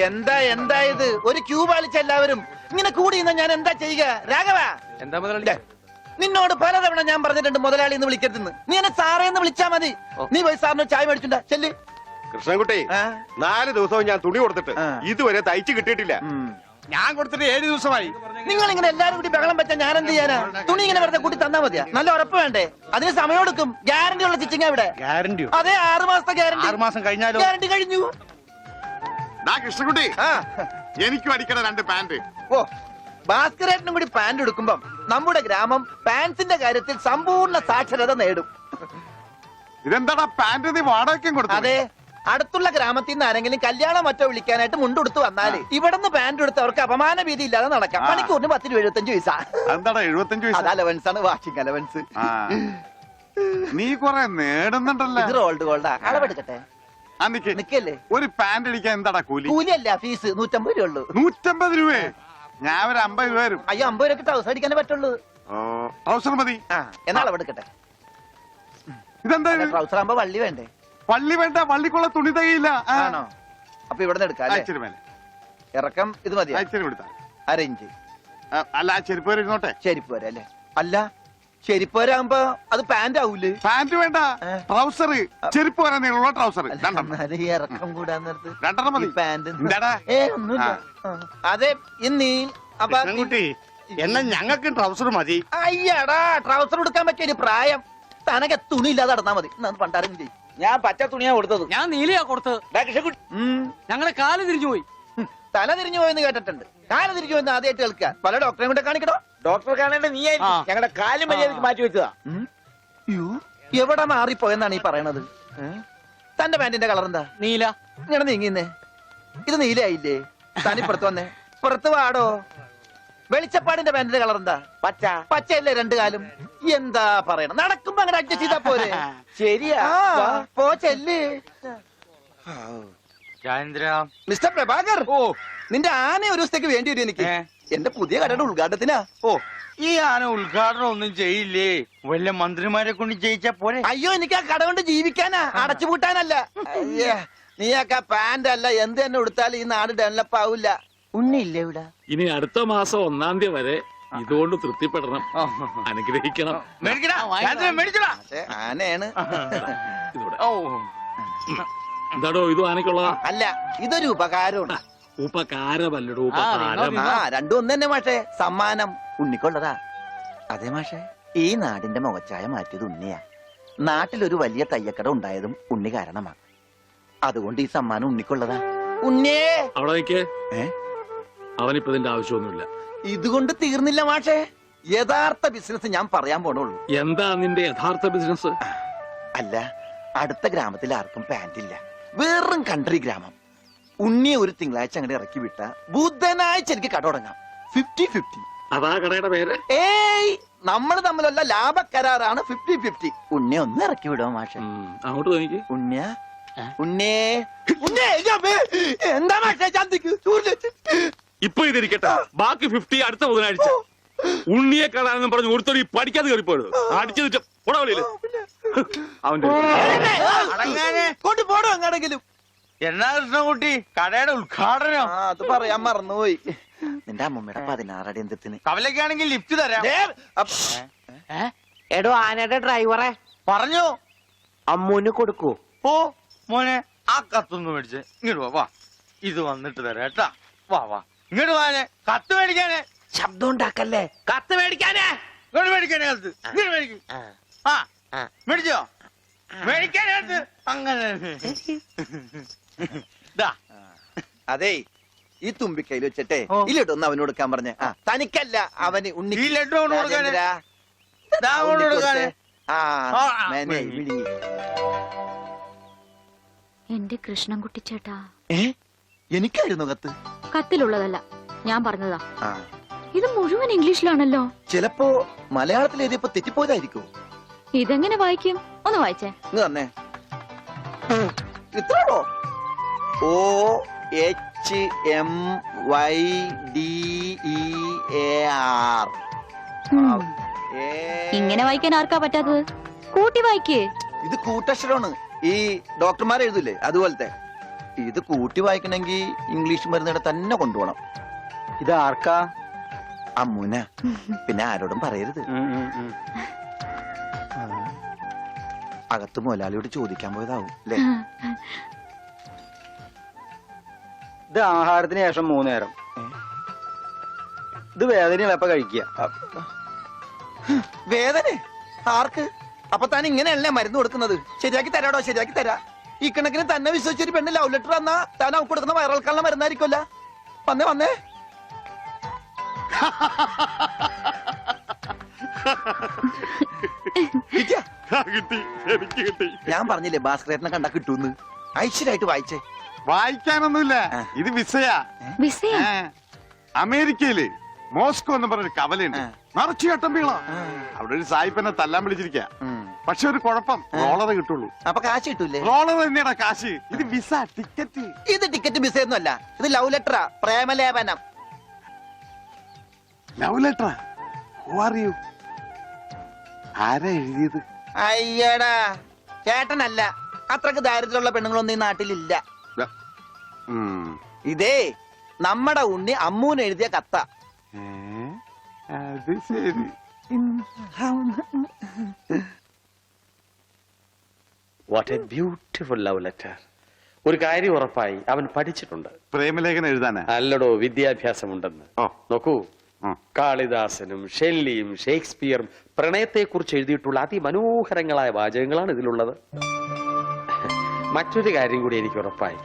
എന്താ ഇത്? ഒരു ക്യൂ പാലിച്ച എല്ലാവരും ഇങ്ങനെ കൂടി ഞാൻ എന്താ ചെയ്യുക? രാഘവ, എന്താ മുതലാളി? നിന്നോട് പലതവണ ഞാൻ പറഞ്ഞിട്ടുണ്ട് മുതലാളി എന്ന് വിളിക്കരുതെന്ന്. നീ എന്നെ സാറേ എന്ന് വിളിച്ചാ മതി. നീ പോയി സാറിന് ചായ മേടിച്ചുണ്ടാ ചെല്ല്. കൃഷ്ണൻകുട്ടി, 4 ദിവസവും ഞാൻ തുണി കൊടുത്തിട്ട് ഇതുവരെ തയ്ച്ചു കിട്ടിയിട്ടില്ല. ഞാൻ കൊടുത്തിട്ട് 7 ദിവസമായി. നിങ്ങൾ ഇങ്ങനെ എല്ലാരും കൂടി ബഹളം വെച്ചാൽ ഞാൻ എന്ത് ചെയ്യാനാ? തുണി ഇങ്ങനെ വെറുതെ കൂട്ടി തന്നാ മതിയാ? നല്ല ഉറപ്പ് വേണ്ടേ? അതിന് സമയം എടുക്കും. ഗ്യാരണ്ടി ഉള്ള സ്റ്റിച്ചിങ് ഇവിടെ. ഗ്യാരണ്ടിയോ? അതെ, 6 മാസത്തെ ഗ്യാരണ്ടി. 6 മാസം കഴിഞ്ഞാലോ? ഗ്യാരണ്ടി കഴിഞ്ഞു. കൃഷ്ണൻകുട്ടി, എനിക്കും അടിക്കണം 2 പാന്റ്. ഓ, ഭാസ്കരേട്ടനും കൂടി പാന്റ് എടുക്കുമ്പം നമ്മുടെ ഗ്രാമം പാൻസിന്റെ കാര്യത്തിൽ സമ്പൂർണ്ണ സാക്ഷരത നേടും. ഇതെന്താടാ പാന്റ് നീ വാടകയ്ക്കും കൊടുത്തു? അതെ, അടുത്തുള്ള ഗ്രാമത്തിൽ നിന്ന് ആരെങ്കിലും കല്യാണം മറ്റോ വിളിക്കാനായിട്ട് മുണ്ടെടുത്ത് വന്നാല് ഇവിടുന്ന് പാന്റ് എടുത്ത് അവർക്ക് അപമാന ഭീതി ഇല്ലാതെ നടക്കാം. മണിക്കൂറിന് 10 രൂപ 75 പൈസ. എന്താടാ 75 പൈസ? അത് അലവൻസ് ആണ്, വാഷിംഗ് അലവൻസ്. നീ കൊറേ നേടുന്നുണ്ടല്ലോ. ഇത് റോൾഡ് ഗോൾഡാ. അളവെടുക്കട്ടെ? നിക്കല്ലേ. ഒരു പാന്റ് അടിക്കാൻ എന്താടാ കൂലി? കൂലിയല്ല, ഫീസ് 150 രൂപ ഉള്ളൂ. 150 രൂപയെ? ഞാൻ ഒരു 50 രൂപ വരും. അയ്യോ, 50 രൂപ ട്രൗസർ അടിക്കാനേ പറ്റുള്ളൂ. ട്രൗസർ മതി. എന്നാ അളവെടുക്കട്ടെ? ഇതെന്താ ട്രൗസർ ആകുമ്പോ വള്ളി വേണ്ടേ? വള്ളി വേണ്ട, വള്ളിക്കുള്ള തുണി തികയില്ല. ആണോ? അപ്പൊ ഇവിടെ എടുക്കാം. ഇറക്കം ഇത് മതി. 1/2 ഇഞ്ച്. അല്ല, ചെരുപ്പ് വരെ ഇരുന്നോട്ടെ. ചെരുപ്പ് വരെ അല്ലേ? അല്ല, ചെരുപ്പ് വരാകുമ്പോ അത് പാന്റ് ആവൂലേ? പാന്റ് വേണ്ട, ട്രൗസർ. ചെരുപ്പ് വരാൻ നീളമുള്ള ട്രൗസർ ഇറക്കം കൂടാൻ നേരത്ത് 2 മതി. പാന്റ് ഒന്നുമില്ല. അതെ, ഇന്നീ എന്നാ ഞങ്ങൾക്ക് ട്രൗസർ മതി. അയ്യടാ, ട്രൗസർ എടുക്കാൻ പറ്റിയ പ്രായം. തനക്ക് തുണി ഇല്ലാതെ നടന്നാ മതി. പണ്ടാരും ചെയ്യും. ഞാൻ പച്ച തുണിയാ കൊടുത്തത്. ഞാൻ നീലയാ കൊടുത്തത്. ഞങ്ങളെ കാല് തിരിഞ്ഞു പോയി. തല തിരിഞ്ഞു പോയെന്ന് കേട്ടിട്ടുണ്ട്. കാല് തിരിഞ്ഞു പോയെന്ന് ആദ്യമായിട്ട് കേൾക്കുക. പല ഡോക്ടറെ കൂടെ കാണിക്കണോ? ഡോക്ടറെ കാണേണ്ട നീ ഞങ്ങളുടെ കാലും മര്യാദക്ക് മാറ്റി വെച്ചതാ. എവിടെ മാറിപ്പോയെന്നാണ് ഈ പറയണത്? തന്റെ പാന്റിന്റെ കളർ എന്താ? നീല. ഇങ്ങനെ നീങ്ങിന്നേ. ഇത് നീലയായില്ലേ? തനിപ്പുറത്ത് വന്നേ. പുറത്ത് വാടോ. വെളിച്ചപ്പാടിന്റെ പാന്റിന്റെ കളർ എന്താ? പച്ച. പച്ചയല്ലേ 2 കാലും? എന്താ പറയണം? നടക്കുമ്പോ അങ്ങനെ അഡ്ജസ്റ്റ് ചെയ്താ പോരെ? ശരിയാ, പോ ചെല്ല്. മിസ്റ്റർ പ്രഭാകർ, നിന്റെ ആന ഒരു ദിവസത്തേക്ക് വേണ്ടി വരും എനിക്ക്. എന്റെ പുതിയ കടയുടെ ഉദ്ഘാടനത്തിനാ. ഈ ആന ഉദ്ഘാടനം ഒന്നും ചെയ്യില്ലേ? വല്ല മന്ത്രിമാരെ കൊണ്ട് ചെയ്യിച്ചാ പോരെ? അയ്യോ, എനിക്ക് ആ കട കൊണ്ട് ജീവിക്കാനാ, അടച്ചുപൂട്ടാനല്ല. നീയൊക്കെ പാന്റ് അല്ല എന്ത് തന്നെ കൊടുത്താലും ഈ നാട് ഡെവലപ്പ് ആവില്ല. ഉണ്ണിയില്ലേ ഇവിടെ? ഇനി അടുത്ത മാസം 1-ാം തീയതി വരെ ഇതുകൊണ്ട് തൃപ്തിപ്പെടണം, അനുഗ്രഹിക്കണം. ആനയാണ്. എന്താടോ ഇത് ആനയ്ക്കുള്ളതാ? അല്ല, ഇതൊരു ഉപകാരമാണ്. ഉപകാരമല്ലടോ, ഉപകാരം. രണ്ടും ഒന്ന് തന്നെ മാഷേ. സമ്മാനം ഉണ്ണിക്കൊള്ളതാ. അതെ മാഷേ, ഈ നാടിന്റെ മുഖച്ഛായ മാറ്റിയത് ഉണ്ണിയാ. നാട്ടിലൊരു വലിയ തയ്യക്കട ഉണ്ടായതും ഉണ്ണി കാരണമാണ്. അതുകൊണ്ട് ഈ സമ്മാനം ഉണ്ണിക്കൊള്ളതാ. ഉണ്ണിയേ അവിടെ നിൽക്കേ. അവനിപ്പോ ഇതിന്റെ ആവശ്യമൊന്നുമില്ല. ഇതുകൊണ്ട് തീർന്നില്ല മാഷേ. യഥാർത്ഥ ബിസിനസ് ഞാൻ പറയാൻ പോണുള്ളൂ. എന്താ നിന്റെ യഥാർത്ഥ ബിസിനസ്? അല്ല, അടുത്ത ഗ്രാമത്തിൽ ആർക്കും പാന്റ് ഇല്ല. വെറും കൺട്രി ഗ്രാമം. ഉണ്ണിയെ ഒരു തിങ്കളാഴ്ച അങ്ങനെ ഇറക്കി വിട്ട ബുധനാഴ്ച എനിക്ക് കട തുടങ്ങാം. 50-50. അതാ കടയുടെ പേര്? ഏയ്, നമ്മൾ തമ്മിലുള്ള ലാഭക്കരാറാണ് 50-50. ഉണ്ണിയെ ഒന്ന് ഇറക്കി വിടുമോ മാഷെ? അങ്ങോട്ട് തോന്നിക്ക്. ഉണ്ണിയ എന്താ മാഷെ ചന്തിക്ക്? ഇപ്പൊ ഇതിരിക്കട്ടെ, ബാക്കി 50 അടുത്ത ബുധനാഴ്ച. ഉണ്ണിയെ കാണാനെന്നും പറഞ്ഞു ഒരുത്തടി പഠിക്കാതെ കയറിപ്പോയത് അടിച്ചു അവന്റെ പോടോ അങ്ങാണെങ്കിലും. എന്നാ കൃഷ്ണൻകുട്ടി, കടയുടെ ഉദ്ഘാടനം? അത് പറയാൻ മറന്നുപോയി. നിന്റെ അമ്മൂമ്മയുടെ 16 അടി എന്തിന്? കവലക്കാണെങ്കിൽ ലിഫ്റ്റ് തരാം. എടോ, ആനയുടെ ഡ്രൈവറെ പറഞ്ഞു അമ്മൂന് കൊടുക്കൂ. ഓ മോനെ, ആ കത്തൊന്ന് മേടിച്ച് ഇങ്ങോട്ട് വാ. ഇത് വന്നിട്ട് തരാം കേട്ടാ. വാ ഇങ്ങോട്ട് വാനെ. കത്ത് മേടിക്കാനേ. ശബ്ദം ഉണ്ടാക്കല്ലേ. കത്ത് മേടിക്കാനേ. ഇങ്ങോട്ട് മേടിക്കാനേ കത്ത്. ഇങ്ങോട്ട് മേടിക്കും. മേടിച്ചോ? മേടിക്കാനകത്ത് അങ്ങനെ. അതെ, ഈ തുമ്പിക്കൈയിൽ വെച്ചിട്ടേ ഈ ലഡു ഒന്ന് അവന് കൊടുക്കാൻ പറഞ്ഞേ. തനിക്കല്ല, അവന്. ഉണ്ണി ഈ ലഡു കൊടുക്കാനേ. എന്റെ കൃഷ്ണൻകുട്ടി ചേട്ടാ. എനിക്കായിരുന്നു കത്ത്. കത്തിലുള്ളതല്ല, ഞാൻ പറഞ്ഞതാ. ഇത് മുഴുവൻ ഇംഗ്ലീഷിലാണല്ലോ. ചിലപ്പോ മലയാളത്തിൽ എഴുതിയപ്പോ തെറ്റിപ്പോയതായിരിക്കും. ഇതെങ്ങനെ വായിക്കും? ഒന്ന് വായിച്ചേ. തന്നെ ഇത്രോ? OHMYDEAR. ഇങ്ങനെ വായിക്കാൻ ആർക്കാ പറ്റാത്തത്? കൂട്ടി വായിക്കേ. ഇത് കൂട്ടക്ഷരമാണ്. ഈ ഡോക്ടർമാർ എഴുതൂലേ അതുപോലത്തെ. ഇത് കൂട്ടി വായിക്കണമെങ്കിൽ ഇംഗ്ലീഷ് മരുന്നിടെ തന്നെ കൊണ്ടുപോകണം. ഇത് ആർക്കാ? അമ്മൂന. പിന്നെ ആരോടും പറയരുത്. അകത്ത് മുതലാളിയോട് ചോദിക്കാൻ പോയതാവും അല്ലേ? ഇത് ആഹാരത്തിന് ശേഷം 3 നേരം. ഇത് വേദനയുള്ളപ്പ കഴിക്കുക. വേദന ആർക്ക്? അപ്പൊ താൻ ഇങ്ങനെയല്ലേ മരുന്ന് കൊടുക്കുന്നത്? ശരിയാക്കി തരാടോ, ശരിയാക്കി തരാ. ഈ കണക്കിന് തന്നെ വിശ്വസിച്ചൊരു പെണ്ണ് ലവ് ലെറ്റർ തന്നാ താൻ അവൾക്ക് കൊടുക്കുന്ന വയറിളക്കാനുള്ള മരുന്നായിരിക്കുമല്ല. വന്നേ വന്നേ. കിട്ടിയാ? കിട്ടി, എനിക്ക് കിട്ടി. ഞാൻ പറഞ്ഞില്ലേ ഭാസ്കരേട്ടനെ കണ്ടാ കിട്ടൂന്ന്. ഐശ്വര്യമായിട്ട് വായിച്ചേ. വായിക്കാനൊന്നുമില്ല, ഇത് വിസയാ. വിസയ ഏ, അമേരിക്കയില് മോസ്കോ എന്ന് പറഞ്ഞൊരു കവലയുണ്ട്. നിറച്ചു ചട്ടമ്പികളാ. അവിടെ ഒരു സായിപ്പനെ തല്ലാൻ വിളിച്ചിരിക്കാ. പക്ഷെ ഒരു കുഴപ്പം, റോളർ കിട്ടുള്ളൂ. അപ്പൊ കാശ് കിട്ടൂലേ? റോളർ തന്നെയാടാ കാശ്. ഇത് വിസ, ടിക്കറ്റ്. ഇത് ടിക്കറ്റ് വിസയൊന്നും അല്ല, ഇത് ലവ് ലെറ്ററാ, പ്രേമലേപനം. ലവ് ലെറ്ററാ? Who are you? ആരാ എഴുതിയത്? അയ്യടാ ചേട്ടനല്ല. അത്രക്ക് ദാരിദ്ര്യമുള്ള പെണ്ണുങ്ങളൊന്നും ഈ നാട്ടിലില്ല. ഇതേ നമ്മടെ ഉണ്ണി അമ്മൂന് എഴുതിയ കത്ത. അത് ശരി. What A beautiful love letter. ഒരു കാര്യം ഉറപ്പായി, അവൻ പഠിച്ചിട്ടുണ്ട്. പ്രേമലേഖനം എഴുതാനാ? അല്ലടോ, വിദ്യാഭ്യാസമുണ്ടെന്ന്. നോക്കൂ, കാളിദാസനും ഷെല്ലിയും ഷേക്സ്പിയറും പ്രണയത്തെക്കുറിച്ച് എഴുതിയിട്ടുള്ള അതിമനോഹരങ്ങളായ വാചകങ്ങളാണ് ഇതിലുള്ളത്. മറ്റൊരു കാര്യം കൂടി എനിക്ക് ഉറപ്പായി,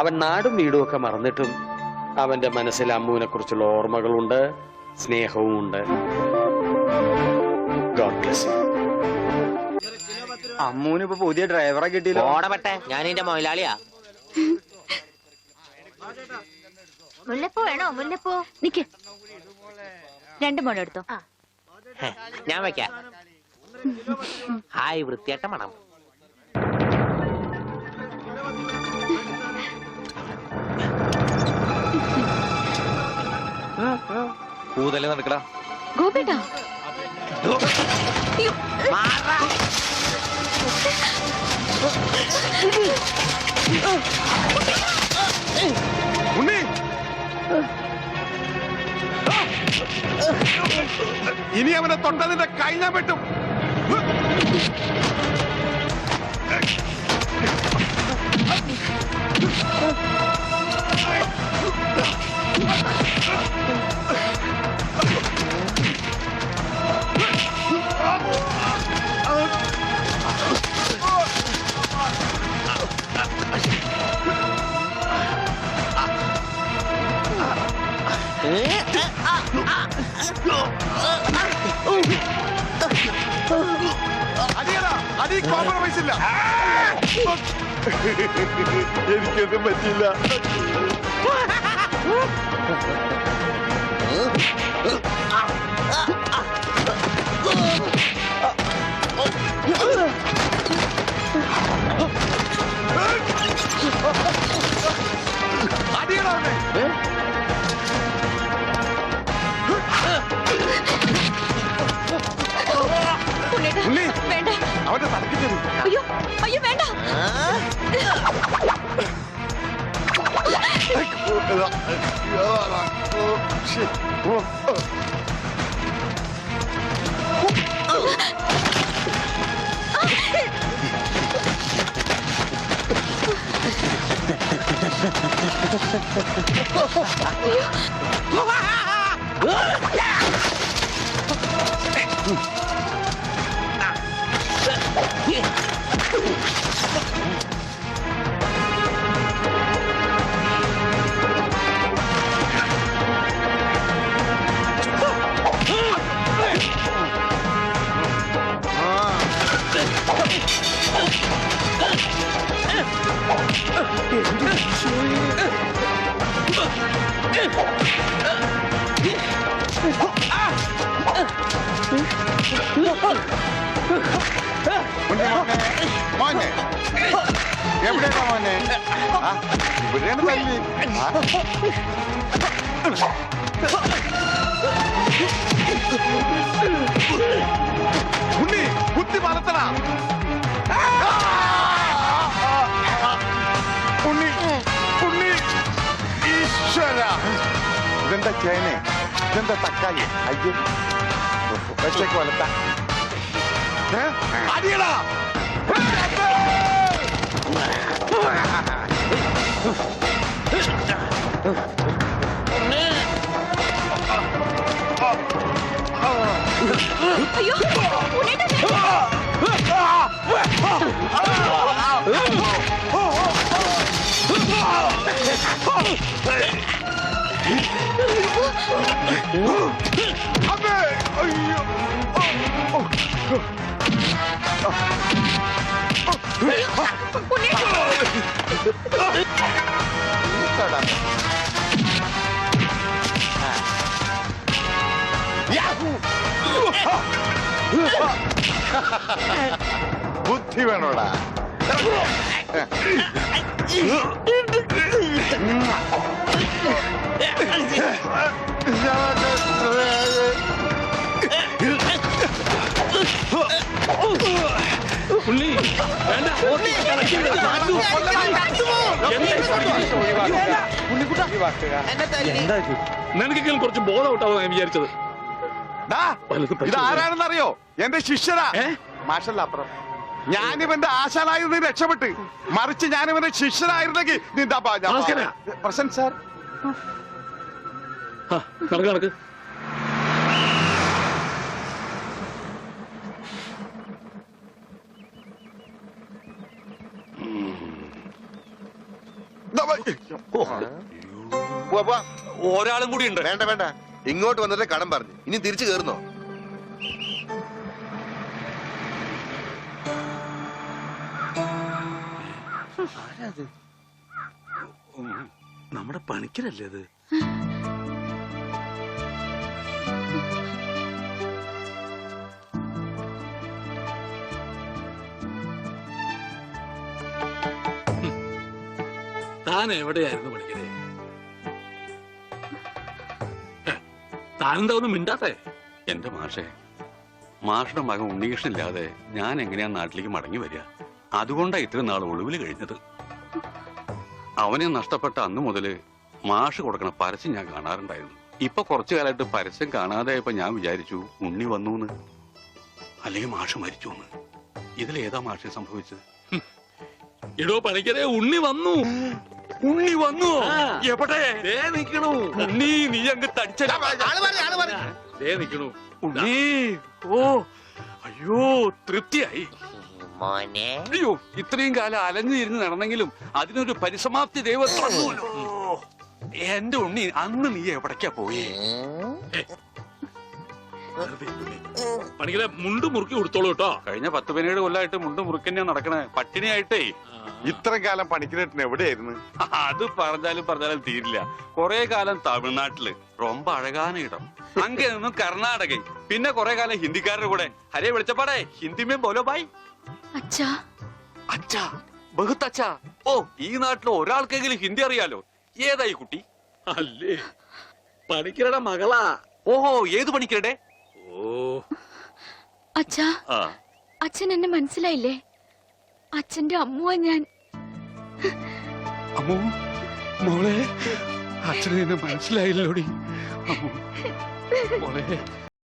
അവൻ നാടും വീടും ഒക്കെ മറന്നിട്ടും അവന്റെ മനസ്സിൽ അമ്മുവിനെ കുറിച്ചുള്ള ഓർമ്മകളുണ്ട്, സ്നേഹവും ഉണ്ട്. God bless you. അമ്മൂന് ഇപ്പൊ പുതിയ ഡ്രൈവറെ കിട്ടിയില്ല. ഓടപെട്ടെ, ഞാൻ ഇതിന്റെ മുതലാളിയാ. മുല്ലപ്പൂ വേണോ? മുല്ലപ്പൂ നിക്ക്. 2 മുഴം എടുത്തോ. ഞാൻ വെക്കാം. ഹായ്, വൃത്തിയായിട്ട മണം. കൂതല് നടക്കടാ ഗോപിട്ടാ. ഉണ്ണി, ഇനി അവനെ തൊട്ടതിന്റെ കൈ ഞാൻ വെട്ടും. അടിയടാ, അടി കോംപ്രമൈസ് ഇല്ല. എനിക്കൊന്നും പറ്റില്ല. അടിയടാ അവനെ. ഉണ്ണി, വേണ്ട. അവന്റെ തലക്ക് തരും. അയ്യോ അയ്യോ വേണ്ട. മോനെ, എവിടെയാ മോനെ? ഇവിടെയാണ് തല്ലി. ഉണ്ണി, കുത്തി വളർത്തണ. ഉണ്ണി, ഇതെന്താ ചേനെ, ഇതെന്താ തക്കാളി, അയ്യോ വെച്ചേക്ക് വലത്ത. അടിയടാ. അയ്യോ ഉണ്ണേട്ടാ. അമ്മേ, അയ്യോ. ബുദ്ധി വേണോടാ. ഉണ്ണി വേണ്ട. നിനക്കെങ്കിലും കുറച്ച് ബോധം ഔട്ടാവും ഞാൻ വിചാരിച്ചത്. ഇത് ആരാണെന്നറിയോ? എന്റെ ശിഷ്യരാ. മാഷല്ല അപ്പുറം. ഞാനിവന്റെ ആശാനായിരുന്നു രക്ഷപ്പെട്ട്, മറിച്ച് ഞാനിവന്റെ ശിഷ്യനായിരുന്നെങ്കിൽ നിന്റെ പ്രസന്റ് സാർ. നടക്ക്. ഒരാളും കൂടി ഉണ്ട്. വേണ്ട വേണ്ട, ഇങ്ങോട്ട് വന്നിട്ട് കടം പറഞ്ഞു. ഇനി തിരിച്ചു കയറുന്നോ? നമ്മുടെ പണിക്കരല്ലേ അത്? താൻ എവിടെയായിരുന്നു പണിക്കരെ? താനെന്താ ഒന്നും മിണ്ടാത്തെ? എന്റെ മാഷെ, മാഷുടെ മകൻ ഉണ്ണികൃഷ്ണനില്ലാതെ ഞാൻ എങ്ങനെയാ നാട്ടിലേക്ക് മടങ്ങി വരിക? അതുകൊണ്ടാ ഇത്രയും നാൾ ഒളിവില് കഴിഞ്ഞത്. അവനെ നഷ്ടപ്പെട്ട അന്ന് മുതല് മാഷ് കൊടുക്കണ പരസ്യം ഞാൻ കാണാറുണ്ടായിരുന്നു. ഇപ്പൊ കുറച്ചു കാലമായിട്ട് പരസ്യം കാണാതെയപ്പോ ഞാൻ വിചാരിച്ചു ഉണ്ണി വന്നൂന്ന്, അല്ലെങ്കിൽ മാഷ് മരിച്ചു എന്ന്. ഇതിലേതാ മാഷെ സംഭവിച്ചത്? എടോ പണിക്കരെ, ഉണ്ണി വന്നു. ഉണ്ണി വന്നു? എവിടെ? നിക്കണു ഉണ്ണി. നീ അങ്ങ് തടിച്ച നിക്കണു ഉണ്ണി. ഓ അയ്യോ, തൃപ്തിയായി. മോനെ അയ്യോ, ഇത്രയും കാലം അലഞ്ഞു തിരിഞ്ഞ് നടന്നെങ്കിലും അതിനൊരു പരിസമാപ്തി ദൈവം തന്നുവല്ലോ. എന്റെ ഉണ്ണി, അന്ന് നീ എവിടേക്കാ പോയി? പണിക്കരെ, മുണ്ട് മുറുക്കി കൊടുത്തോളൂ കേട്ടോ. കഴിഞ്ഞ 10-17 കൊല്ലമായിട്ട് മുണ്ട് മുറുക്കന്നെയാ നടക്കണേ, പട്ടിണിയായിട്ടേ. ഇത്രയും കാലം പണിക്കിരേട്ടൻ എവിടെയായിരുന്നു? അത് പറഞ്ഞാലും തീരില്ല. കൊറേ കാലം തമിഴ്നാട്ടില് ரொம்ப അഴകാന ഇടം, അങ്ങ നിന്നും കർണാടക, പിന്നെ കൊറേ കാലം ഹിന്ദിക്കാരുടെ കൂടെ. ഹരേ വിളിച്ചപ്പാടേ ഹിന്ദിമേ ബോലോ ബായ്. അച്ഛാ അച്ഛാ, ബഹുത്ത് അച്ഛാ. ഓ, ഈ നാട്ടിൽ ഒരാൾക്കെങ്കിലും ഹിന്ദി അറിയാലോ. ഏതായി കുട്ടി? അല്ലേ, പണിക്കരുടെ മകളാ. ഓഹോ, ഏത് പണിക്കരുടെ? ഓ അച്ഛാ, ആ, അച്ഛൻ എന്നെ മനസ്സിലായില്ലേ? അച്ഛന്റെ അമ്മുവാ ഞാൻ. അമ്മോ മോളെ, അച്ഛനെ എന്നെ മനസ്സിലായില്ലോടി. അമ്മോ മോളെ.